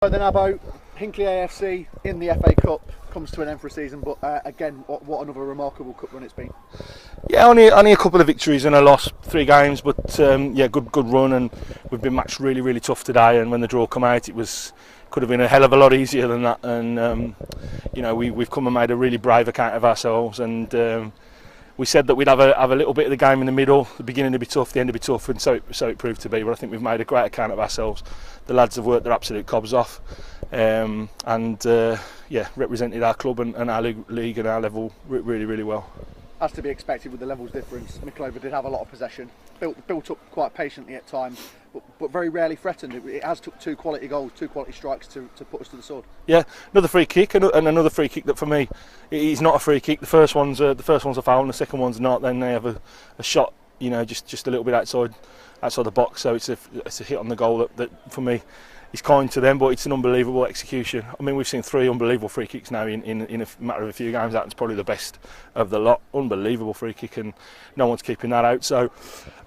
So then Abbo, Hinckley AFC in the FA Cup comes to an end for a season, but again, what another remarkable cup run it's been. Yeah, only a couple of victories and a loss, 3 games, but yeah, good run, and we've been matched really tough today. And when the draw come out, could have been a hell of a lot easier than that. And you know, we've come and made a really brave account of ourselves, and we said that we'd have a little bit of the game in the middle. The beginning would be tough, the end would be tough, and so it proved to be. But I think we've made a great account of ourselves. The lads have worked their absolute cobs off, and yeah, represented our club and our league and our level really well. As to be expected with the levels difference, Mickleover did have a lot of possession, built up quite patiently at times, but very rarely threatened. It has took 2 quality goals, 2 quality strikes to put us to the sword. Yeah, another free kick and another free kick that for me is not a free kick. The first one's a foul and the second one's not. Then they have a shot, you know, just a little bit outside the box. So it's a hit on the goal that for me is kind to them, but it's an unbelievable execution. I mean, we've seen 3 unbelievable free kicks now in a matter of a few games. That's probably the best of the lot. Unbelievable free kick, and no one's keeping that out. So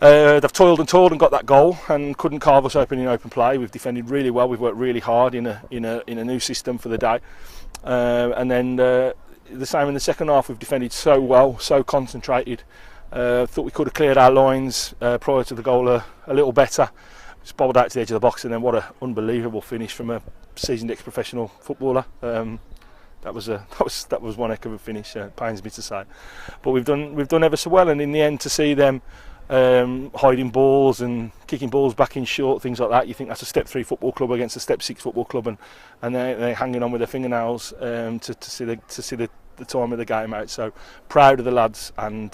they've toiled and got that goal and couldn't carve us open in open play. We've defended really well. We've worked really hard in a new system for the day, and then the same in the second half. We've defended so well, so concentrated. Thought we could have cleared our lines prior to the goal a little better. Just bobbled out to the edge of the box, and then what an unbelievable finish from a seasoned ex-professional footballer. That was one heck of a finish. Pains me to say, but we've done ever so well. And in the end, to see them hiding balls and kicking balls back in short, things like that, you think that's a Step 3 football club against a Step 6 football club, and they're hanging on with their fingernails to see the time of the game out. So proud of the lads, and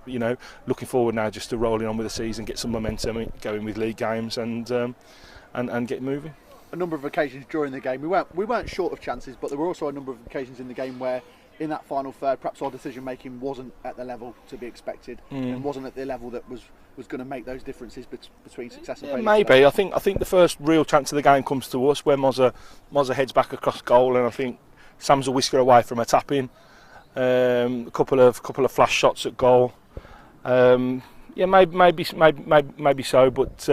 you know, looking forward now just to rolling on with the season, get some momentum going with league games, and get moving. A number of occasions during the game, we weren't short of chances, but there were also a number of occasions in the game where in that final third perhaps our decision making wasn't at the level to be expected, and wasn't at the level that was going to make those differences between success and failure. Maybe. I think the first real chance of the game comes to us where Mozza heads back across goal, and I think Sam's a whisker away from a tap in. A couple of flash shots at goal. Yeah, maybe so, but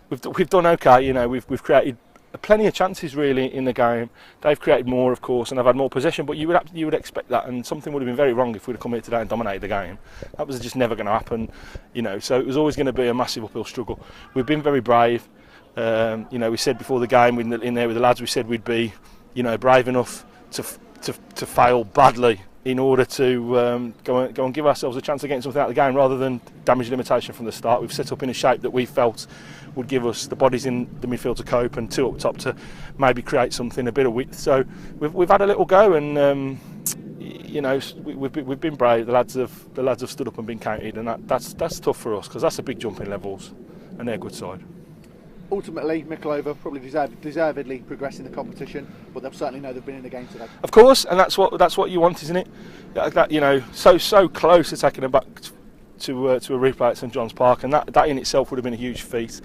we've done okay. You know, we've created plenty of chances really in the game. They've created more, of course, and I've had more possession. But you would expect that, and something would have been very wrong if we'd have come here today and dominated the game. That was just never going to happen. You know, so it was always going to be a massive uphill struggle. We've been very brave. You know, we said before the game in there with the lads, we said we'd be, you know, brave enough to fail badly in order to go and give ourselves a chance of getting something out of the game rather than damage limitation from the start. We've set up in a shape that we felt would give us the bodies in the midfield to cope and 2 up top to maybe create something, a bit of width. So we've had a little go, and you know, we've been brave. The lads have stood up and been counted, and that's tough for us because that's a big jump in levels, and they're a good side. Ultimately, Mickleover probably deservedly progressing the competition, but they'll certainly know they've been in the game today. Of course, and that's what you want, isn't it? That, you know, so close to taking them back to a replay at St John's Park, and that in itself would have been a huge feat.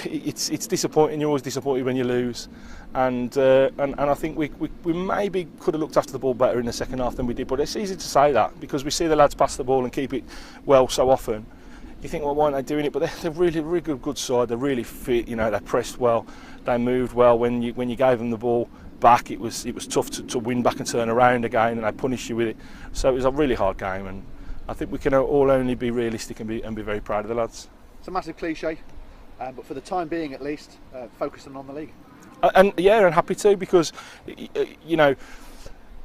It's disappointing. You're always disappointed when you lose, and I think we maybe could have looked after the ball better in the second half than we did. But it's easy to say that because we see the lads pass the ball and keep it well so often. You think, well, why aren't they doing it? But they're really good side. They're really fit. You know, they pressed well, they moved well. When you gave them the ball back, it was tough to win back and turn around again, and they punished you with it. So it was a really hard game, and I think we can all only be realistic and be very proud of the lads. It's a massive cliche, but for the time being, at least, focusing on the league. And happy to, because you know,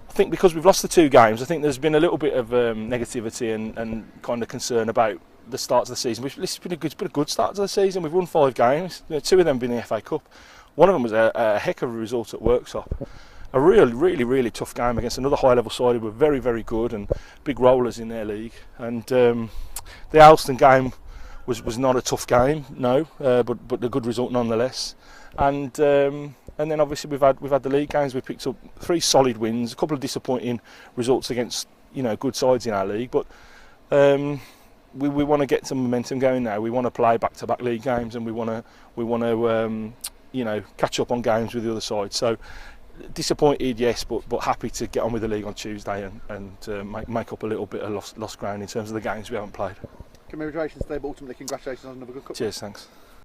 I think because we've lost the 2 games, I think there's been a little bit of negativity and kind of concern about the start of the season. It's been a good start to the season. We've won 5 games. You know, 2 of them been in the FA Cup. One of them was a heck of a result at Worksop. A really tough game against another high-level side who were very good and big rollers in their league. And the Alston game was not a tough game, no, but a good result nonetheless. And then obviously we've had the league games. We've picked up 3 solid wins, a couple of disappointing results against, you know, good sides in our league, but. We want to get some momentum going now. We want to play back-to-back league games, and we want to you know, catch up on games with the other side. So disappointed, yes, but happy to get on with the league on Tuesday and make up a little bit of lost ground in terms of the games we haven't played. Congratulations today, but ultimately congratulations on another good cup. Cheers, thanks.